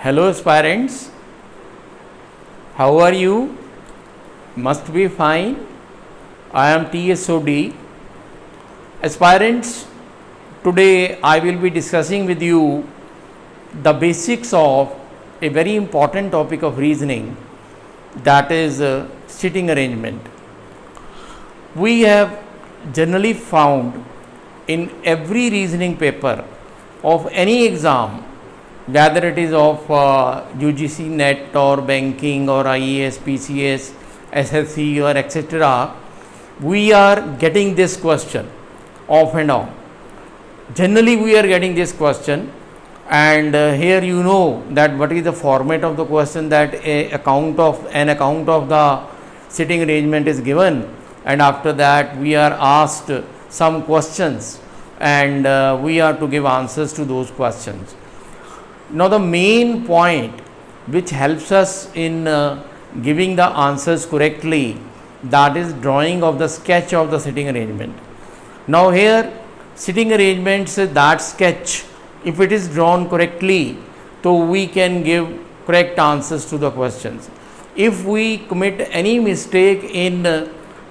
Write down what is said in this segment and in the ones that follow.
Hello aspirants, how are you? Must be fine. I am TSOD. Aspirants, today I will be discussing with you the basics of a very important topic of reasoning, that is sitting arrangement. We have generally found in every reasoning paper of any exam, whether it is of UGC NET or banking or IAS, PCS, SSC or etc., we are getting this question off and on. Generally we are getting this question, and here you know that what is the format of the question, that an account of the sitting arrangement is given, and after that we are asked some questions, and we are to give answers to those questions. Now the main point which helps us in giving the answers correctly, that is drawing of the sketch of the sitting arrangement. Now here sitting arrangements, that sketch, if it is drawn correctly, so we can give correct answers to the questions. If we commit any mistake in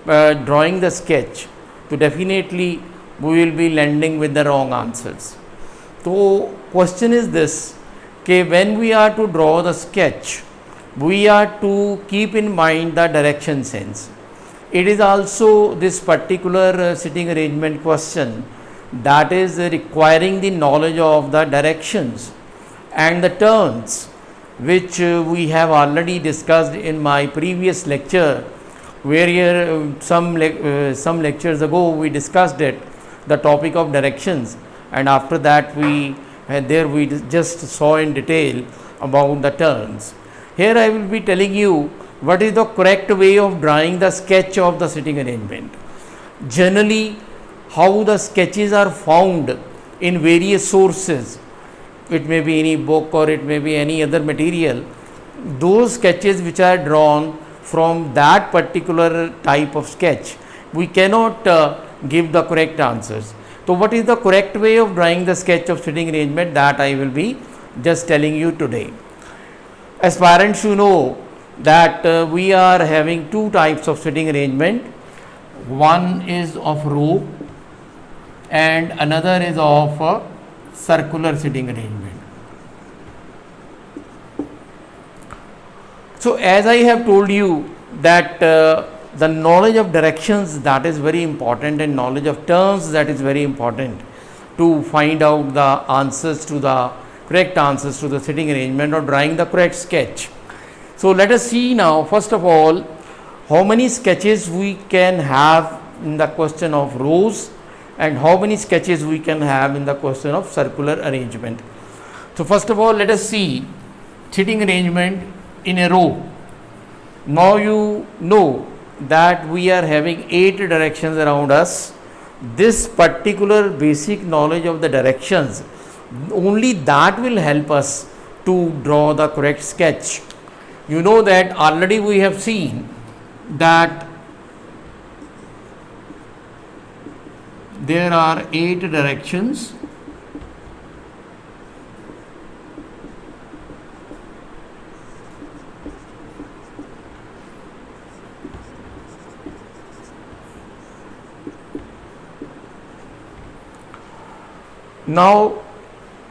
drawing the sketch, so definitely we will be landing with the wrong answers. So question is this, okay, when we are to draw the sketch, we are to keep in mind the direction sense. It is also this particular sitting arrangement question that is requiring the knowledge of the directions and the turns, which we have already discussed in my previous lecture, where here some lectures ago we discussed it, the topic of directions, and after that we just saw in detail about the turns. Here I will be telling you what is the correct way of drawing the sketch of the sitting arrangement. Generally, how the sketches are found in various sources, it may be any book or it may be any other material, those sketches which are drawn from that particular type of sketch, we cannot give the correct answers. So what is the correct way of drawing the sketch of sitting arrangement, that I will be just telling you today. As parents, you know that we are having two types of sitting arrangement. One is of row and another is of circular sitting arrangement. So as I have told you that the knowledge of directions, that is very important, and knowledge of terms, that is very important to find out the answers to the correct answers to the sitting arrangement or drawing the correct sketch. So let us see now, first of all, how many sketches we can have in the question of rows and how many sketches we can have in the question of circular arrangement. So first of all, let us see sitting arrangement in a row. Now you know that we are having 8 directions around us. This particular basic knowledge of the directions, only that will help us to draw the correct sketch. You know that already we have seen that there are 8 directions. Now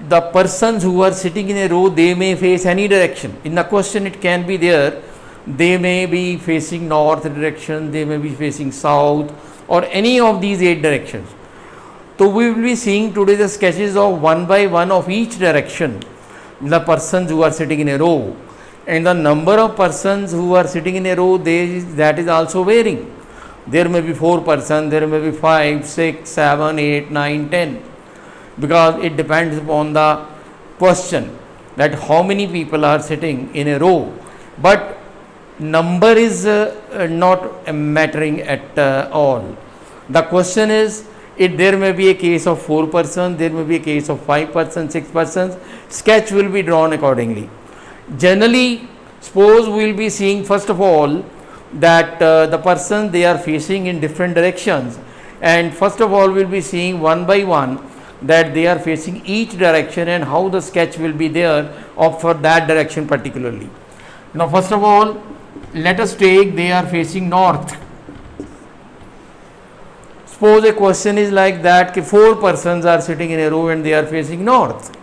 the persons who are sitting in a row, they may face any direction. In the question it can be there, they may be facing north direction, they may be facing south, or any of these 8 directions. So we will be seeing today the sketches of one by one of each direction, the persons who are sitting in a row, and the number of persons who are sitting in a row, that is also varying. There may be 4 persons, there may be 5, 6, 7, 8, 9, 10. Because it depends upon the question that how many people are sitting in a row, but number is not mattering at all. The question is, if there may be a case of 4 persons, there may be a case of 5 persons, 6 persons, sketch will be drawn accordingly. Generally, suppose we will be seeing first of all that the persons, they are facing in different directions, and first of all we will be seeing one by one that they are facing each direction and how the sketch will be there of for that direction particularly. Now first of all, let us take they are facing north. Suppose a question is like that, 4 persons are sitting in a row and they are facing north.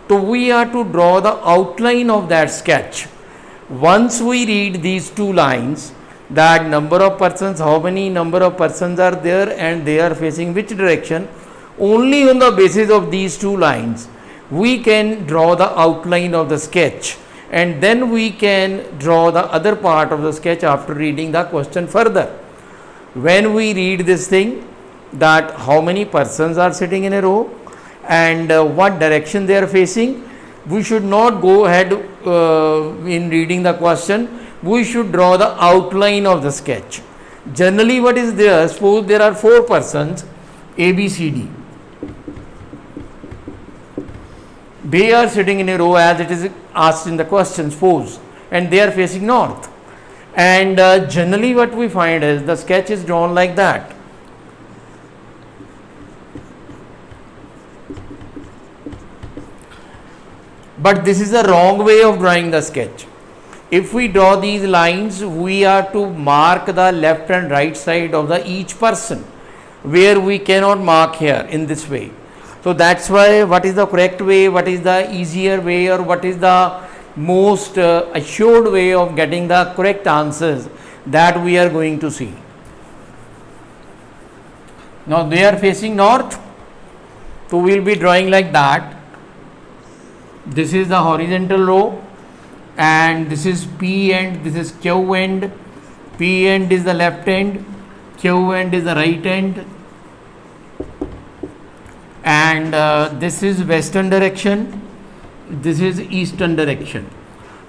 So we are to draw the outline of that sketch. Once we read these 2 lines, that number of persons, how many number of persons are there and they are facing which direction, only on the basis of these 2 lines we can draw the outline of the sketch, and then we can draw the other part of the sketch after reading the question further. When we read this thing, that how many persons are sitting in a row and what direction they are facing, we should not go ahead in reading the question. We should draw the outline of the sketch. Generally what is there, suppose there are 4 persons A, B, C, D. They are sitting in a row as it is asked in the question, suppose, and they are facing north. And generally what we find is the sketch is drawn like that. But this is the wrong way of drawing the sketch. If we draw these lines, we are to mark the left and right side of the each person, where we cannot mark here in this way. So that's why what is the correct way, what is the easier way, or what is the most assured way of getting the correct answers, that we are going to see. Now they are facing north, so we will be drawing like that. This is the horizontal row, and this is P end, this is Q end. P end is the left end, Q end is the right end, and this is western direction, this is eastern direction.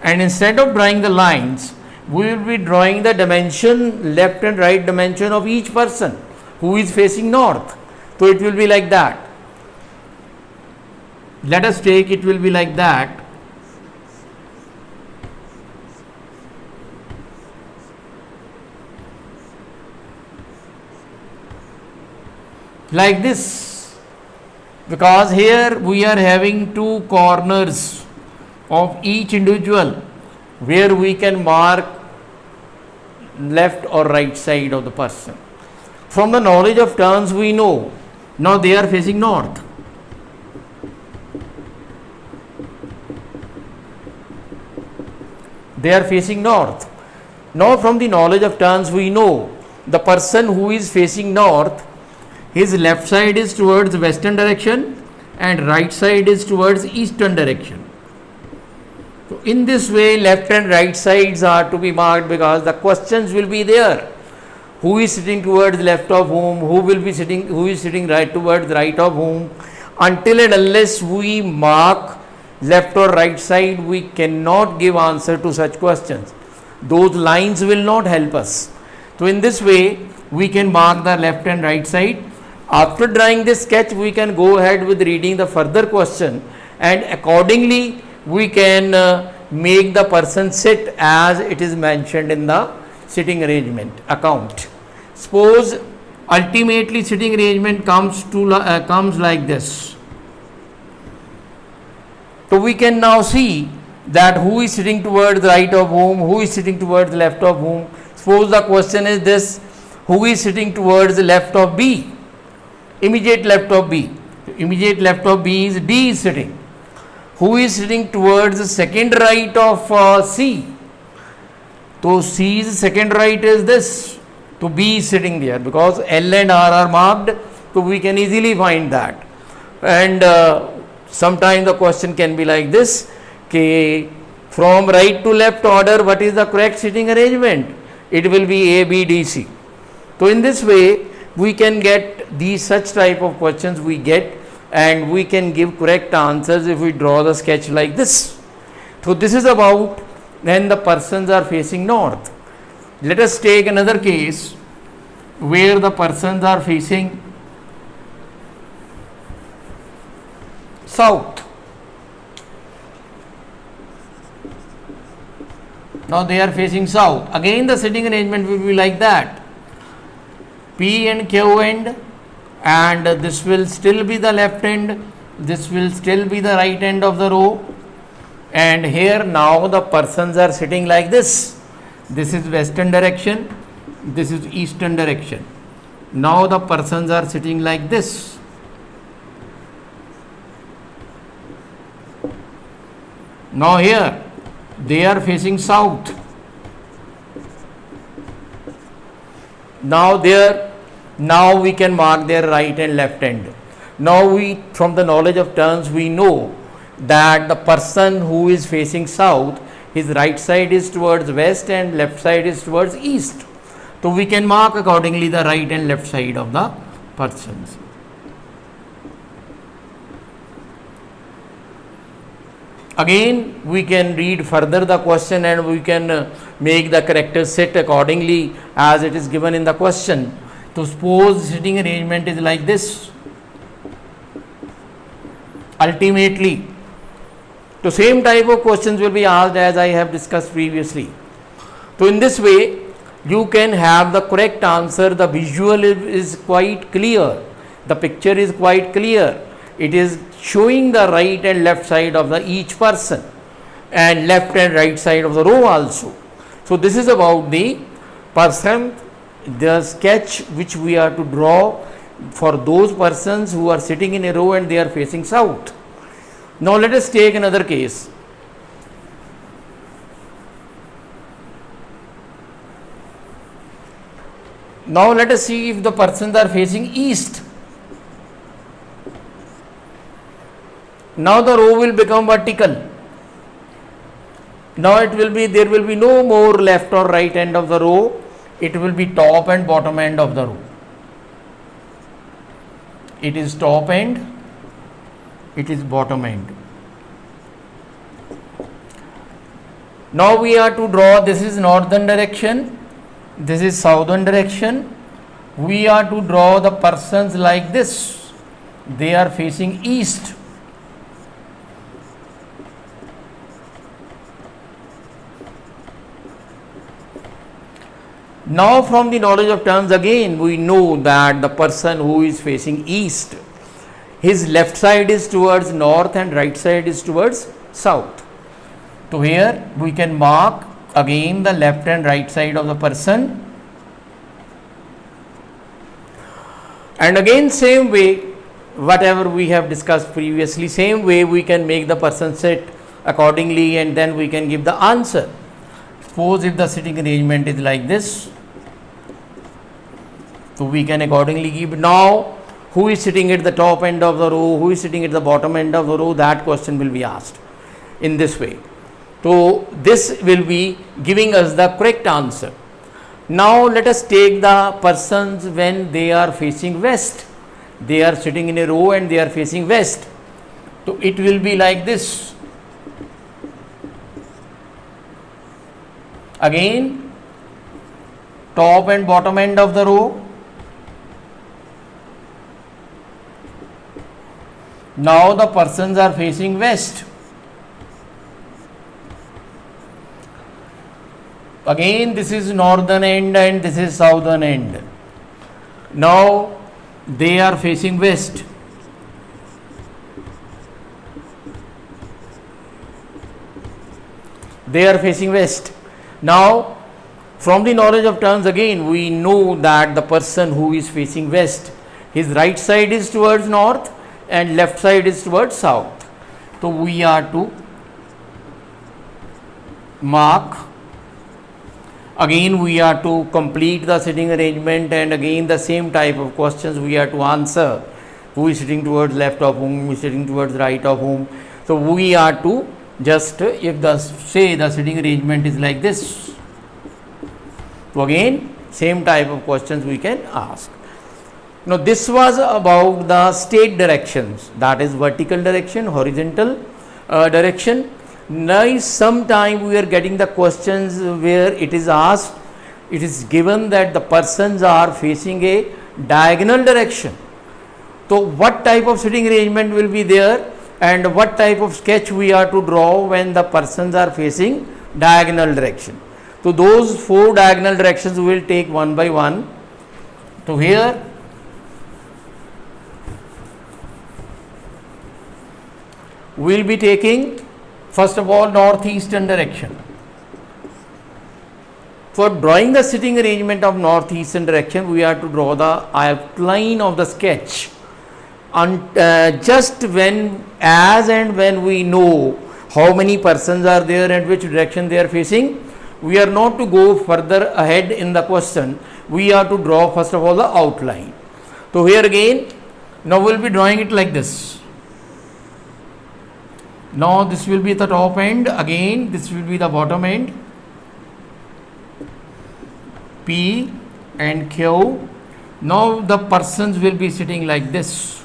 And instead of drawing the lines, we will be drawing the dimension, left and right dimension of each person who is facing north. So it will be like that. Let us take, it will be like that. Like this, because here we are having 2 corners of each individual where we can mark left or right side of the person. From the knowledge of turns we know, now they are facing north. They are facing north. Now from the knowledge of turns we know the person who is facing north, his left side is towards western direction and right side is towards eastern direction. So in this way left and right sides are to be marked, because the questions will be there. Who is sitting towards left of whom, who is sitting right towards right of whom. Until and unless we mark left or right side, we cannot give answer to such questions. Those lines will not help us. So in this way we can mark the left and right side. After drawing this sketch, we can go ahead with reading the further question, and accordingly we can make the person sit as it is mentioned in the sitting arrangement account. Suppose ultimately sitting arrangement comes like this. So we can now see that who is sitting towards the right of whom, who is sitting towards the left of whom. Suppose the question is this: who is sitting towards the left of B? Immediate left of B. Immediate left of B is D is sitting. Who is sitting towards the second right of C? So C's second right is this. So B is sitting there, because L and R are marked, so we can easily find that. And sometimes the question can be like this: from right to left order, what is the correct sitting arrangement? It will be A, B, D, C. So in this way we can get these such type of questions we get, and we can give correct answers if we draw the sketch like this. So this is about when the persons are facing north. Let us take another case where the persons are facing south. Now they are facing south. Again the sitting arrangement will be like that. P and Q end, and this will still be the left end, this will still be the right end of the row, and here now the persons are sitting like this. This is western direction, this is eastern direction. Now the persons are sitting like this. Now here they are facing south. Now we can mark their right and left end. Now from the knowledge of turns, we know that the person who is facing south, his right side is towards west and left side is towards east. So we can mark accordingly the right and left side of the persons. Again, we can read further the question and we can make the characters sit accordingly as it is given in the question. So suppose sitting arrangement is like this. Ultimately, the same type of questions will be asked as I have discussed previously. So in this way, you can have the correct answer. The visual is quite clear. The picture is quite clear. It is showing the right and left side of the each person and left and right side of the row also. So this is about the person, the sketch which we are to draw for those persons who are sitting in a row and they are facing south. Now let us take another case. Now let us see if the persons are facing east. Now the row will become vertical. Now there will be no more left or right end of the row. It will be top and bottom end of the row. It is top end, it is bottom end. Now we are to draw, this is northern direction, this is southern direction. We are to draw the persons like this. They are facing east. Now from the knowledge of terms again, we know that the person who is facing east, his left side is towards north and right side is towards south. So here we can mark again the left and right side of the person. And again same way, whatever we have discussed previously, same way we can make the person sit accordingly and then we can give the answer. Suppose if the sitting arrangement is like this, so we can accordingly give. Now who is sitting at the top end of the row, who is sitting at the bottom end of the row, that question will be asked in this way. So this will be giving us the correct answer. Now let us take the persons when they are facing west. They are sitting in a row and they are facing west. So it will be like this. Again, top and bottom end of the row. Now the persons are facing west. Again this is northern end and this is southern end. Now they are facing west. They are facing west. Now from the knowledge of terms again, we know that the person who is facing west, his right side is towards north and left side is towards south. So we are to mark. Again we are to complete the sitting arrangement and again the same type of questions we are to answer. Who is sitting towards left of whom, who is sitting towards right of whom. So we are to just, if the say the sitting arrangement is like this. So again same type of questions we can ask. Now this was about the state directions, that is vertical direction, horizontal direction. Now sometime we are getting the questions where it is asked, it is given that the persons are facing a diagonal direction. So what type of sitting arrangement will be there and what type of sketch we are to draw when the persons are facing diagonal direction. So those 4 diagonal directions we will take one by one. So here we will be taking first of all northeastern direction. For drawing the sitting arrangement of northeastern direction, we have to draw the outline of the sketch. And just when, as and when we know how many persons are there and which direction they are facing, we are not to go further ahead in the question. We have to draw first of all the outline. So here again, now we will be drawing it like this. Now this will be the top end, again this will be the bottom end, P and Q. Now the persons will be sitting like this.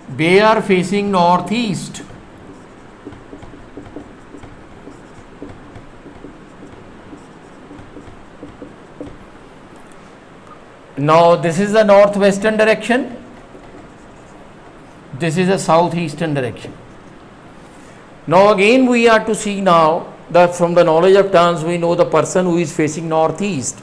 They are facing northeast. Now this is the northwestern direction, this is the southeastern direction. Now again we are to see now that from the knowledge of terms we know the person who is facing northeast,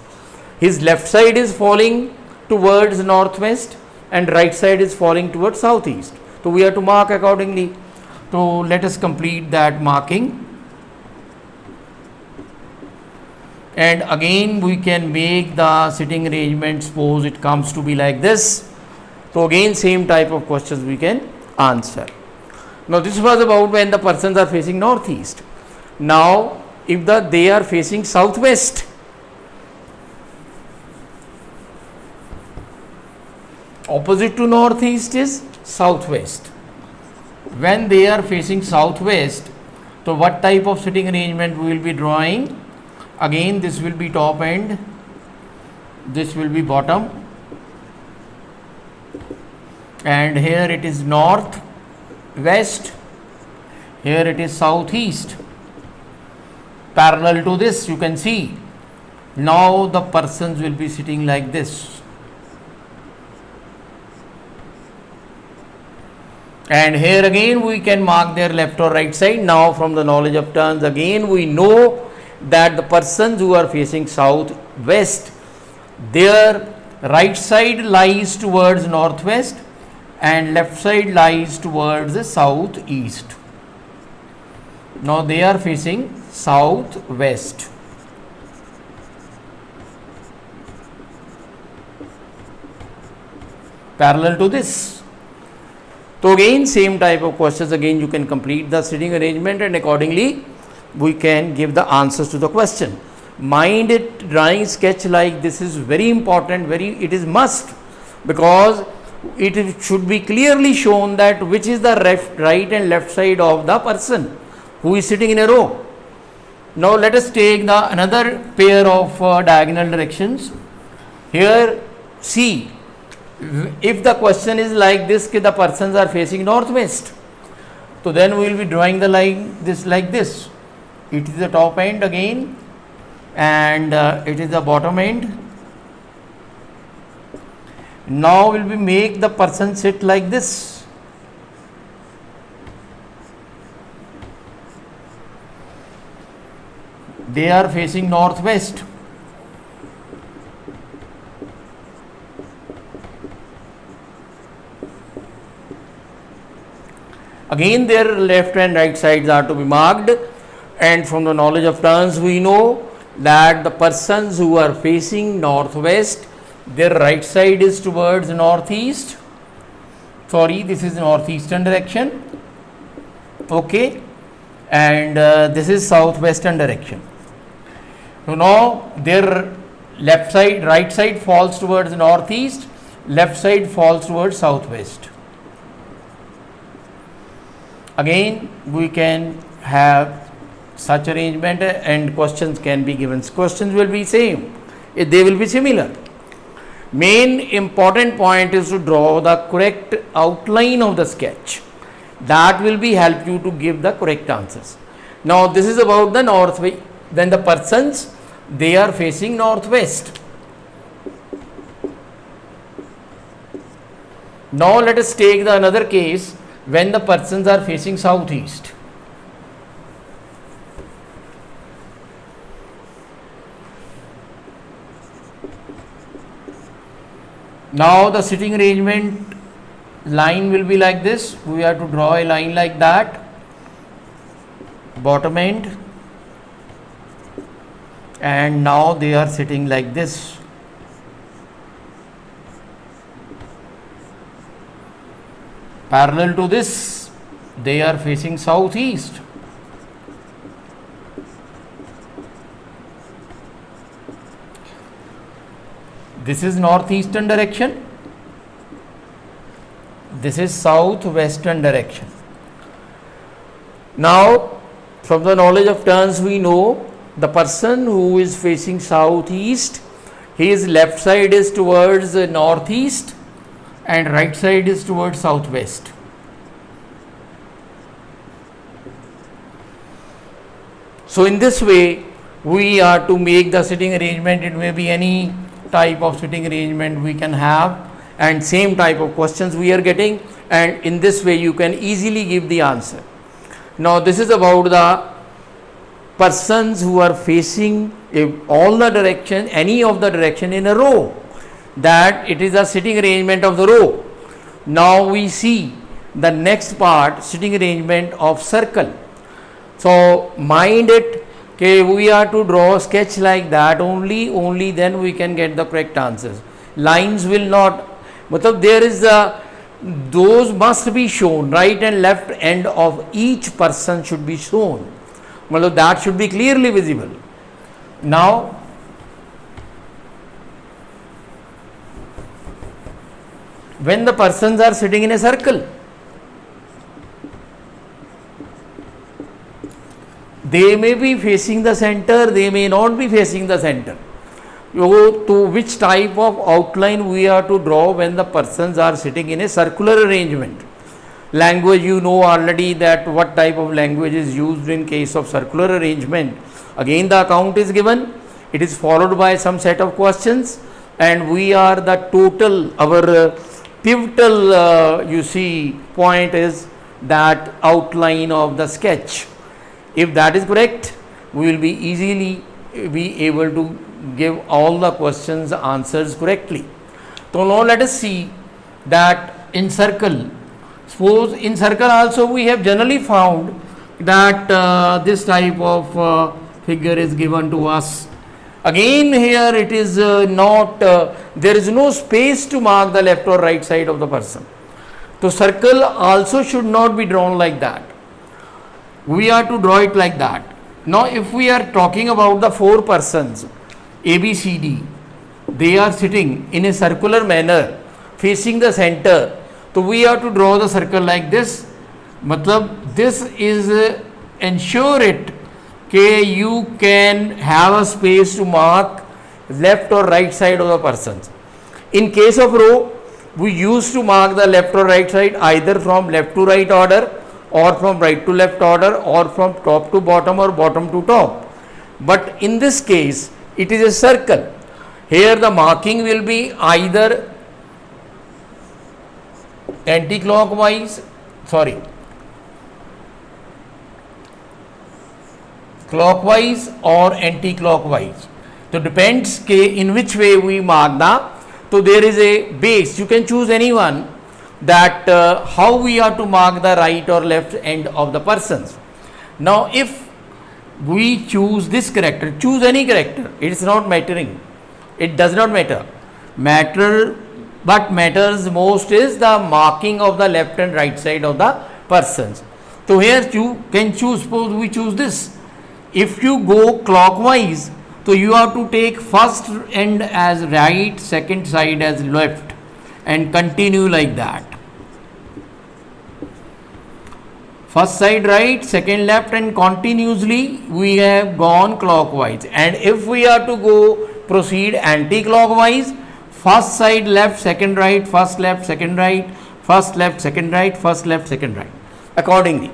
his left side is falling towards northwest and right side is falling towards southeast. So we have to mark accordingly. So let us complete that marking. And again we can make the sitting arrangement, suppose it comes to be like this. So again same type of questions we can answer. Now this was about when the persons are facing northeast. Now if they are facing southwest, opposite to northeast is southwest. When they are facing southwest, so what type of sitting arrangement we will be drawing? Again this will be top end, this will be bottom, and here it is north west, here it is southeast. Parallel to this you can see, now the persons will be sitting like this. And here again we can mark their left or right side. Now from the knowledge of terms again we know that the persons who are facing southwest, their right side lies towards northwest and left side lies towards the southeast. Now they are facing southwest. Parallel to this. So again same type of questions, again you can complete the sitting arrangement and accordingly we can give the answers to the question. Mind it, drawing sketch like this is very important, it is must, because it should be clearly shown that which is the right and left side of the person who is sitting in a row. Now let us take another pair of diagonal directions. Here see, if the question is like this, the persons are facing northwest, so then we will be drawing the line this like this. It is the top end again and it is the bottom end. Now will we make the person sit like this. They are facing northwest. Again their left and right sides are to be marked, and from the knowledge of terms we know that the persons who are facing northwest, their right side is towards northeast. Sorry, this is northeastern direction. Okay, and this is southwestern direction. So now their left side, right side falls towards northeast, left side falls towards southwest. Again we can have such arrangement and questions can be given. Questions will be same, they will be similar. Main important point is to draw the correct outline of the sketch. That will be help you to give the correct answers. Now this is about the north way. Then the persons, they are facing northwest. Now let us take the another case when the persons are facing southeast. Now the sitting arrangement line will be like this. We have to draw a line like that, bottom end, and now they are sitting like this. Parallel to this, they are facing southeast. This is northeastern direction. This is southwestern direction. Now, from the knowledge of turns, we know the person who is facing southeast, his left side is towards northeast and right side is towards southwest. So in this way, we are to make the sitting arrangement. It may be any type of sitting arrangement we can have, and same type of questions we are getting, and in this way you can easily give the answer. Now this is about the persons who are facing all the direction, any of the direction in a row, that it is a sitting arrangement of the row. Now we see the next part, sitting arrangement of circle. So mind it, okay, we are to draw a sketch like that only then we can get the correct answers. Lines will not, matlab there is those must be shown, right and left end of each person should be shown. Matlab that should be clearly visible. Now when the persons are sitting in a circle, they may be facing the center, they may not be facing the center. To which type of outline we are to draw when the persons are sitting in a circular arrangement? Language, you know already that what type of language is used in case of circular arrangement. Again the account is given, it is followed by some set of questions, and we are the total, our pivotal you see point is that outline of the sketch. If that is correct, we will be easily be able to give all the questions answers correctly. So now let us see that in circle, suppose in circle also we have generally found that this type of figure is given to us. Again here it is not, there is no space to mark the left or right side of the person. So circle also should not be drawn like that. We are to draw it like that. Now if we are talking about the four persons A, B, C, D, they are sitting in a circular manner facing the center. So we have to draw the circle like this. Matlab this is ensure it that you can have a space to mark left or right side of the persons. In case of row, we used to mark the left or right side either from left to right order, or from right to left order, or from top to bottom or bottom to top. But in this case it is a circle. Here the marking will be either clockwise or anti-clockwise. So depends in which way we mark the. So there is a base, you can choose any one, that how we are to mark the right or left end of the persons. Now if we choose this character, choose any character, it is not mattering, it does not matter. But matters most is the marking of the left and right side of the persons. So here you can choose, suppose we choose this. If you go clockwise, so you have to take first end as right, second side as left, and continue like that. First side right, second left, and continuously we have gone clockwise. And if we are to go proceed anti-clockwise, first side left, second right, first left, second right, first left, second right, first left, second right, accordingly.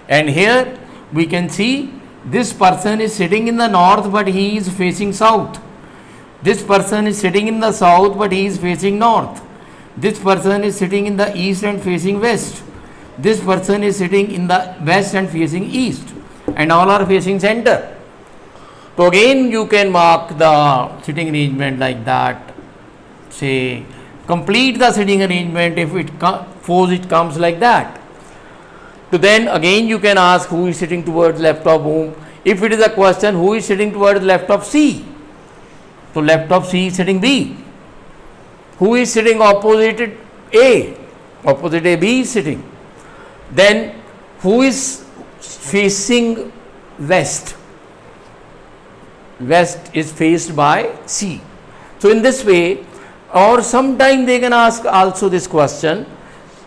And here we can see this person is sitting in the north but he is facing south. This person is sitting in the south but he is facing north. This person is sitting in the east and facing west. This person is sitting in the west and facing east, and all are facing center. So again you can mark the sitting arrangement like that. Say complete the sitting arrangement if suppose it comes like that. So then again you can ask who is sitting towards left of whom. If it is a question who is sitting towards left of C, so left of C is sitting B. Who is sitting opposite A? Opposite A, B is sitting. Then who is facing west? West is faced by C. So in this way, or sometime they can ask also this question,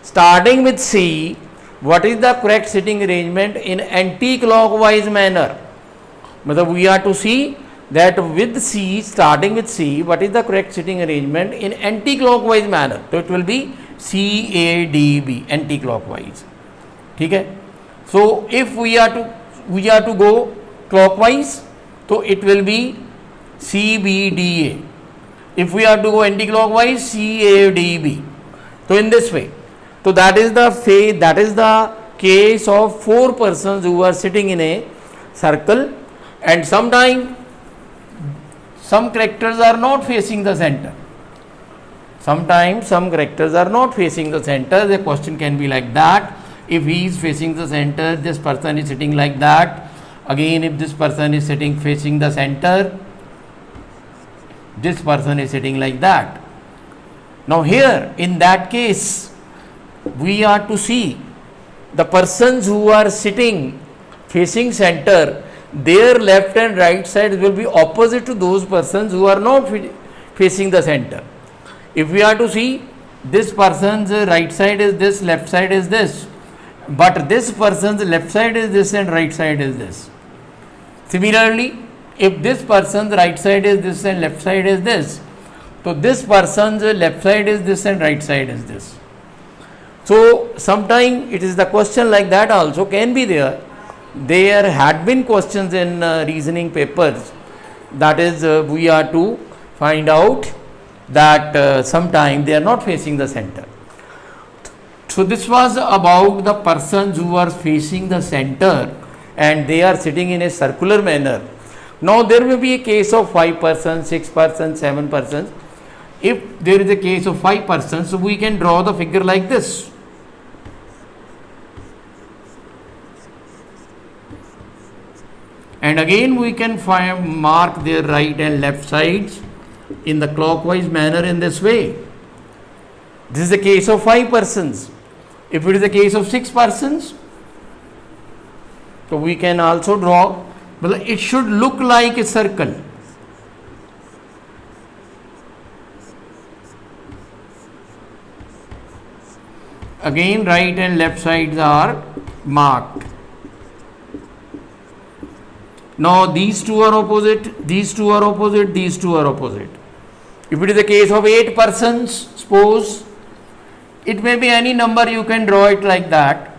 starting with C, what is the correct sitting arrangement in anti-clockwise manner? We are to see that with C, starting with C, what is the correct sitting arrangement in anti-clockwise manner? So it will be CADB, anti-clockwise. Okay? So if we are to go clockwise, so it will be CBDA. If we are to go anti-clockwise, CADB. So in this way, so that is the case of 4 persons who are sitting in a circle, and sometimes some characters are not facing the center. Sometimes some characters are not facing the center. The question can be like that. If he is facing the center, this person is sitting like that. Again, if this person is sitting facing the center, this person is sitting like that. Now here, in that case, we are to see the persons who are sitting facing center, their left and right side will be opposite to those persons who are not facing the center. If we are to see, this person's right side is this, left side is this, but this person's left side is this and right side is this. Similarly, if this person's right side is this and left side is this, so this person's left side is this and right side is this. So sometimes it is the question like that also can be there. There had been questions in reasoning papers, that is we are to find out that sometimes they are not facing the center. So this was about the persons who are facing the center and they are sitting in a circular manner. Now there may be a case of 5 persons, 6 persons, 7 persons. If there is a case of 5 persons, so we can draw the figure like this. And again we can mark their right and left sides in the clockwise manner in this way. This is the case of 5 persons. If it is a case of 6 persons, so we can also draw, but it should look like a circle. Again, right and left sides are marked. Now these two are opposite, these two are opposite, these two are opposite. If it is a case of 8 persons, suppose it may be any number, you can draw it like that.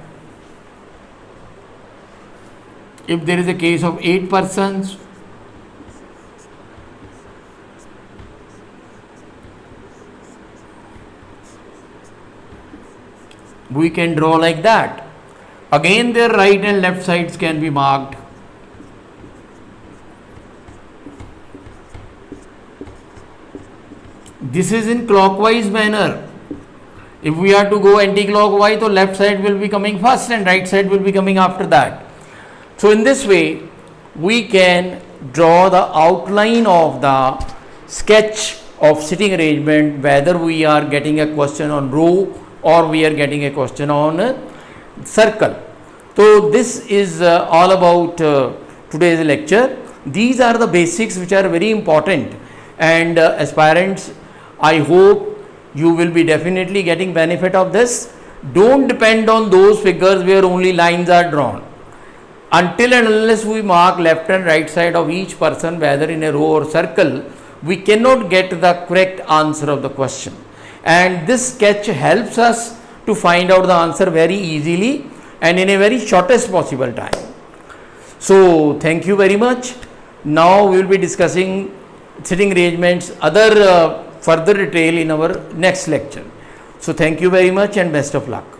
If there is a case of 8 persons, we can draw like that. Again, their right and left sides can be marked. This is in clockwise manner. If we are to go anti-clockwise, so left side will be coming first and right side will be coming after that. So in this way, we can draw the outline of the sketch of sitting arrangement, whether we are getting a question on row or we are getting a question on circle. So this is all about today's lecture. These are the basics which are very important, and aspirants, I hope you will be definitely getting benefit of this. Don't depend on those figures where only lines are drawn. Until and unless we mark left and right side of each person, whether in a row or circle, we cannot get the correct answer of the question. And this sketch helps us to find out the answer very easily and in a very shortest possible time. So thank you very much. Now we will be discussing sitting arrangements, other further detail in our next lecture. So thank you very much and best of luck.